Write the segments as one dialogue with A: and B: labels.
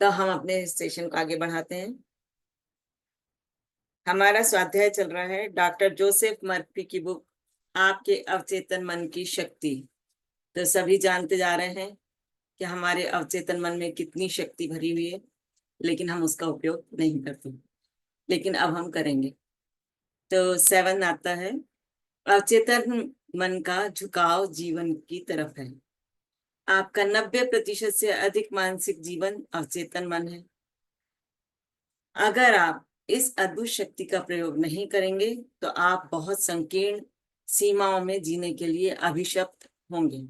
A: तो हम अपने सेशन को आगे बढ़ाते हैं। हमारा स्वाध्याय चल रहा है डॉक्टर जोसेफ मर्फी की बुक आपके अवचेतन मन की शक्ति। तो सभी जानते जा रहे हैं कि हमारे अवचेतन मन में कितनी शक्ति भरी हुई है, लेकिन हम उसका उपयोग नहीं करते। लेकिन अब हम करेंगे। तो 7 आता है, अवचेतन मन का झुकाव जीवन की तरफ है। आपका 90% से अधिक मानसिक जीवन अवचेतन मन है। अगर आप इस अद्भुत शक्ति का प्रयोग नहीं करेंगे तो आप बहुत संकीर्ण सीमाओं में जीने के लिए अभिशप्त होंगे।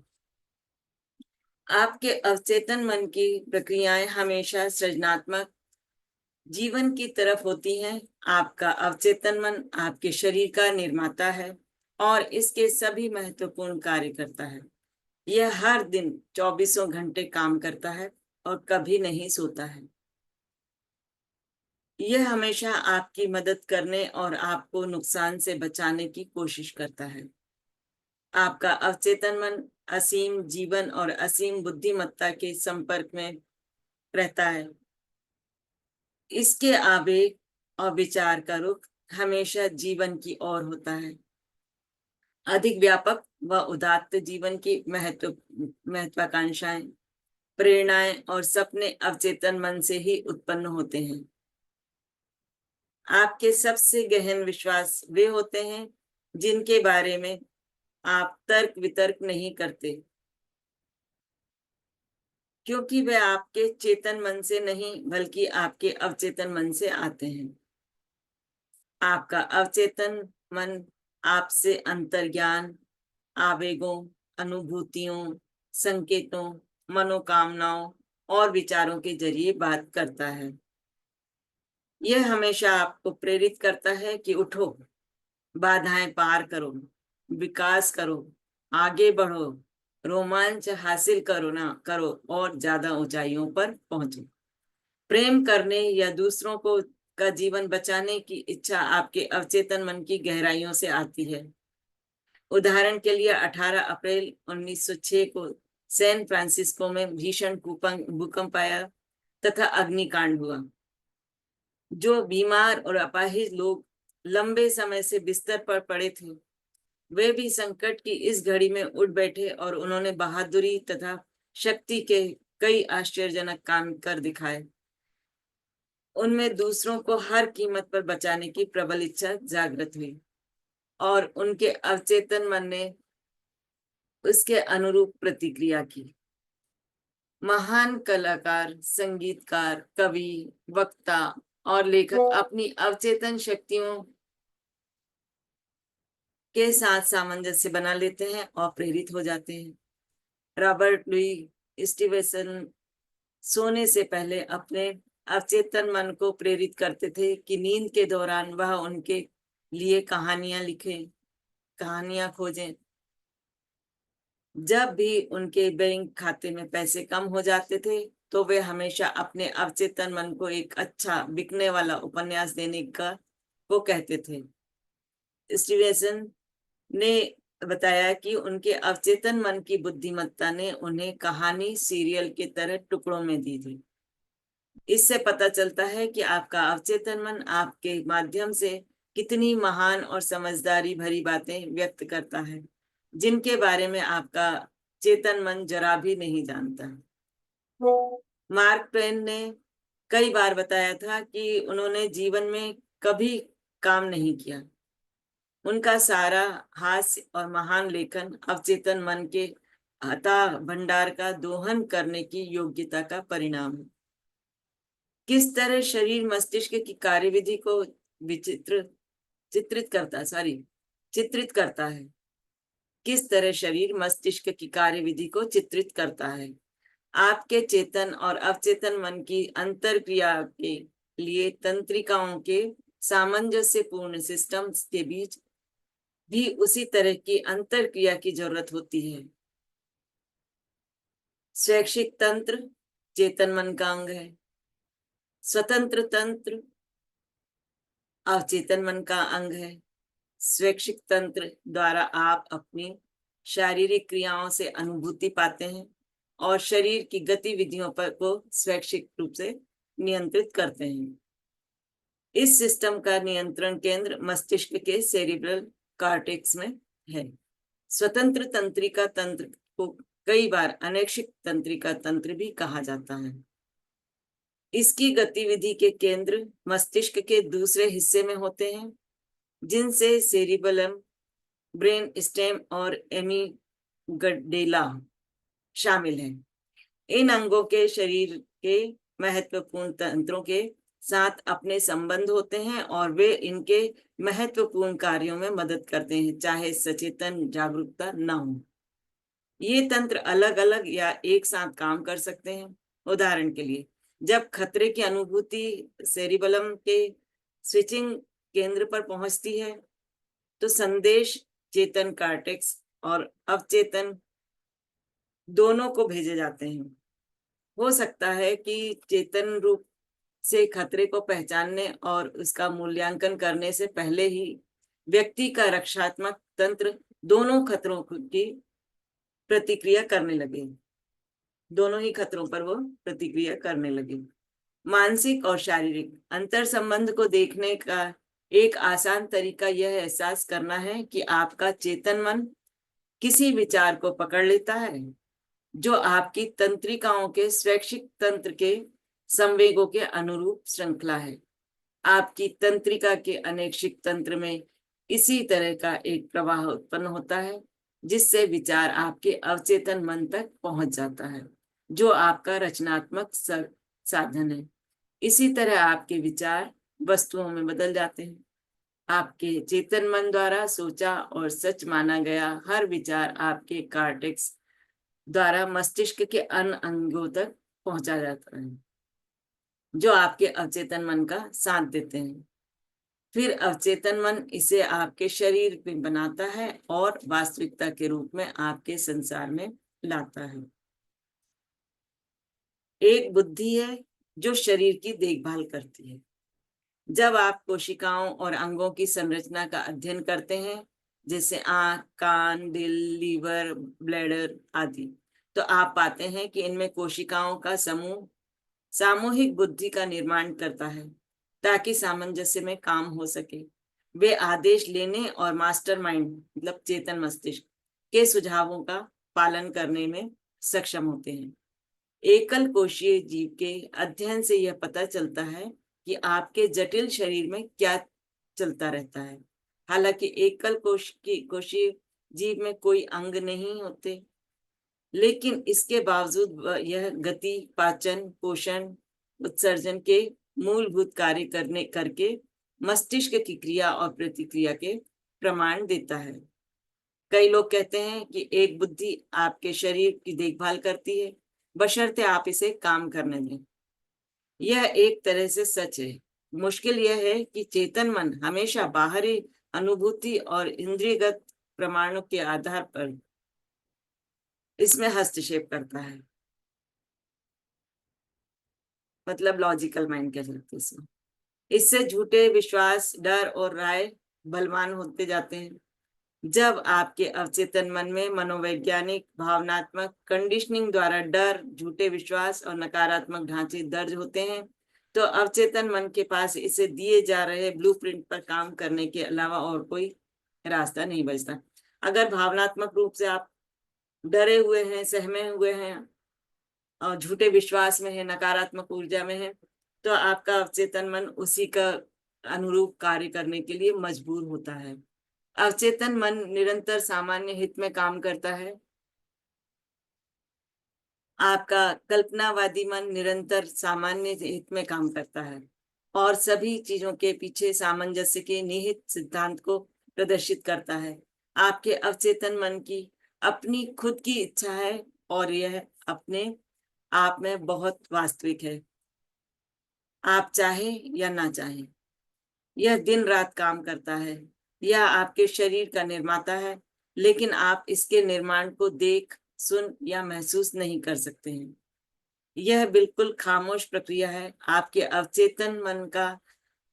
A: आपके अवचेतन मन की प्रक्रियाएं हमेशा सृजनात्मक जीवन की तरफ होती हैं। आपका अवचेतन मन आपके शरीर का निर्माता है और इसके सभी महत्वपूर्ण कार्य करता है। यह हर दिन 24 घंटे काम करता है और कभी नहीं सोता है। यह हमेशा आपकी मदद करने और आपको नुकसान से बचाने की कोशिश करता है। आपका अवचेतन मन असीम जीवन और असीम बुद्धिमत्ता के संपर्क में रहता है। इसके आवेग और विचार का रुख हमेशा जीवन की ओर होता है। अधिक व्यापक व उदात्त जीवन की महत्वाकांक्षाएं, प्रेरणाएं और सपने अवचेतन मन से ही उत्पन्न होते हैं। आपके सबसे गहन विश्वास वे होते हैं जिनके बारे में आप तर्क वितर्क नहीं करते, क्योंकि वे आपके चेतन मन से नहीं बल्कि आपके अवचेतन मन से आते हैं। आपका अवचेतन मन आपसे अंतर्ज्ञान, आवेगों, अनुभूतियों, संकेतों, मनोकामनाओं और विचारों के जरिए बात करता है। यह हमेशा आपको प्रेरित करता है कि उठो, बाधाएं पार करो, विकास करो, आगे बढ़ो, रोमांच हासिल करो और ज्यादा ऊंचाइयों पर पहुंचो। प्रेम करने या दूसरों को का जीवन बचाने की इच्छा आपके अवचेतन मन की गहराइयों से आती है। उदाहरण के लिए 18 अप्रैल 1906 को सैन फ्रांसिस्को में भीषण भूकंप आया तथा अग्निकांड हुआ। जो बीमार और अपाहिज लोग लंबे समय से बिस्तर पर पड़े थे, वे भी संकट की इस घड़ी में उठ बैठे और उन्होंने बहादुरी तथा शक्ति के कई आश्चर्यजनक काम कर दिखाए। उनमें दूसरों को हर कीमत पर बचाने की प्रबल इच्छा जागृत हुई और उनके अवचेतन मन ने उसके अनुरूप प्रतिक्रिया की। महान कलाकार, संगीतकार, कवि, वक्ता और लेखक अपनी अवचेतन शक्तियों के साथ सामंजस्य बना लेते हैं और प्रेरित हो जाते हैं। रॉबर्ट लुई स्टीवेंसन सोने से पहले अपने अवचेतन मन को प्रेरित करते थे कि नींद के दौरान वह उनके लिए कहानियां लिखे, कहानियां खोजें। जब भी उनके बैंक खाते में पैसे कम हो जाते थे तो वे हमेशा अपने अवचेतन मन को एक अच्छा बिकने वाला उपन्यास देने का वो कहते थे। स्टीवेंसन ने बताया कि उनके अवचेतन मन की बुद्धिमत्ता ने उन्हें कहानी सीरियल के तरह टुकड़ों में दी थी। इससे पता चलता है कि आपका अवचेतन मन आपके माध्यम से कितनी महान और समझदारी भरी बातें व्यक्त करता है, जिनके बारे में आपका चेतन मन जरा भी नहीं जानता। मार्क ट्वेन ने कई बार बताया था कि उन्होंने जीवन में कभी काम नहीं किया। उनका सारा हास्य और महान लेखन अवचेतन मन के अथाह भंडार का दोहन करने की योग्यता का परिणाम है। किस तरह शरीर मस्तिष्क की कार्यविधि को चित्रित करता है। किस तरह शरीर मस्तिष्क की कार्यविधि को चित्रित करता है। आपके चेतन और अवचेतन मन की अंतरक्रिया के लिए तंत्रिकाओं के सामंजस्यपूर्ण सिस्टम्स के बीच भी उसी तरह की अंतरक्रिया की जरूरत होती है। स्वैच्छिक तंत्र चेतन मन का अंग है। स्वतंत्र तंत्र अवचेतन मन का अंग है। स्वैच्छिक तंत्र द्वारा आप अपनी शारीरिक क्रियाओं से अनुभूति पाते हैं और शरीर की गतिविधियों पर को स्वैच्छिक रूप से नियंत्रित करते हैं। इस सिस्टम का नियंत्रण केंद्र मस्तिष्क के सेरिब्रल कॉर्टेक्स में है। स्वतंत्र तंत्रिका तंत्र को कई बार अनैच्छिक तंत्रिका तंत्र भी कहा जाता है। इसकी गतिविधि के केंद्र मस्तिष्क के दूसरे हिस्से में होते हैं, जिनसे सेरिबेलम, ब्रेन स्टेम और एमिगडेला शामिल हैं। इन अंगों के शरीर के महत्वपूर्ण तंत्रों के साथ अपने संबंध होते हैं और वे इनके महत्वपूर्ण कार्यों में मदद करते हैं, चाहे सचेतन जागरूकता न हो। ये तंत्र अलग अलग या एक साथ काम कर सकते हैं। उदाहरण के लिए, जब खतरे की अनुभूति सेरिबेलम के स्विचिंग केंद्र पर पहुंचती है, तो संदेश चेतन कॉर्टेक्स और अवचेतन दोनों को भेजे जाते हैं। हो सकता है कि चेतन रूप से खतरे को पहचानने और उसका मूल्यांकन करने से पहले ही व्यक्ति का रक्षात्मक तंत्र दोनों खतरों की प्रतिक्रिया करने लगे, दोनों ही खतरों पर वो प्रतिक्रिया करने लगे। मानसिक और शारीरिक अंतर संबंध को देखने का एक आसान तरीका यह एहसास करना है कि आपका चेतन मन किसी विचार को पकड़ लेता है जो आपकी तंत्रिकाओं के स्वैच्छिक तंत्र के संवेगों के अनुरूप श्रृंखला है। आपकी तंत्रिका के अनैच्छिक तंत्र में इसी तरह का एक प्रवाह उत्पन्न होता है, जिससे विचार आपके अवचेतन मन तक पहुंच जाता है, जो आपका रचनात्मक साधन है। इसी तरह आपके विचार वस्तुओं में बदल जाते हैं। आपके चेतन मन द्वारा सोचा और सच माना गया हर विचार आपके कॉर्टेक्स द्वारा मस्तिष्क के अन्य अंगों तक पहुंचा जाता है, जो आपके अवचेतन मन का साथ देते हैं। फिर अवचेतन मन इसे आपके शरीर में बनाता है और वास्तविकता के रूप में आपके संसार में लाता है। एक बुद्धि है जो शरीर की देखभाल करती है। जब आप कोशिकाओं और अंगों की संरचना का अध्ययन करते हैं, जैसे आंख, कान, दिल, लीवर, ब्लैडर आदि, तो आप पाते हैं कि इनमें कोशिकाओं का समूह सामूहिक बुद्धि का निर्माण करता है ताकि सामंजस्य में काम हो सके। वे आदेश लेने और मास्टरमाइंड मतलब चेतन मस्तिष्क के सुझावों का पालन करने में सक्षम होते हैं। एकल कोशीय जीव के अध्ययन से यह पता चलता है कि आपके जटिल शरीर में क्या चलता रहता है। हालांकि एकल कोशीय जीव में कोई अंग नहीं होते, लेकिन इसके बावजूद यह गति, पाचन, पोषण, उत्सर्जन के मूलभूत कार्य करके मस्तिष्क की क्रिया और प्रतिक्रिया के प्रमाण देता है। कई लोग कहते हैं कि एक बुद्धि आपके शरीर की देखभाल करती है, बशर्ते आप इसे काम करने दें। यह एक तरह से सच है। मुश्किल यह है कि चेतन मन हमेशा बाहरी अनुभूति और इंद्रियगत प्रमाणों के आधार पर इसमें हस्तक्षेप करता है, मतलब लॉजिकल माइंड कह सकते हैं इसमें। इससे झूठे विश्वास, डर और राय बलवान होते जाते हैं। जब आपके अवचेतन मन में मनोवैज्ञानिक, भावनात्मक कंडीशनिंग द्वारा डर, झूठे विश्वास और नकारात्मक ढांचे दर्ज होते हैं, तो अवचेतन मन के पास इसे दिए जा रहे ब्लूप्रिंट पर काम करने के अलावा और कोई रास्ता नहीं बचता। अगर भावनात्मक रूप से आप डरे हुए हैं, सहमे हुए हैं और झूठे विश्वास में है, नकारात्मक ऊर्जा में है, तो आपका अवचेतन मन उसी का अनुरूप कार्य करने के लिए मजबूर होता है। अवचेतन मन निरंतर सामान्य हित में काम करता है। आपका कल्पनावादी मन निरंतर सामान्य हित में काम करता है और सभी चीजों के पीछे सामंजस्य के निहित सिद्धांत को प्रदर्शित करता है। आपके अवचेतन मन की अपनी खुद की इच्छा है और यह अपने आप में बहुत वास्तविक है। आप चाहें या ना चाहें, यह दिन रात काम करता है। यह आपके शरीर का निर्माता है, लेकिन आप इसके निर्माण को देख, सुन या महसूस नहीं कर सकते हैं। यह बिल्कुल खामोश प्रक्रिया है। आपके अवचेतन मन का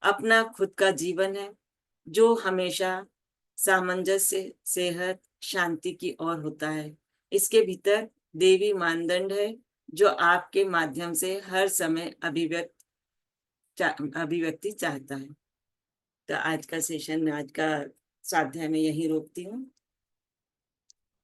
A: अपना खुद का जीवन है, जो हमेशा सामंजस्य, सेहत, शांति की ओर होता है। इसके भीतर देवी मानदंड है जो आपके माध्यम से हर समय अभिव्यक्ति चाहता है। तो आज का सेशन, आज का स्वाध्याय में यही रोकती हूँ।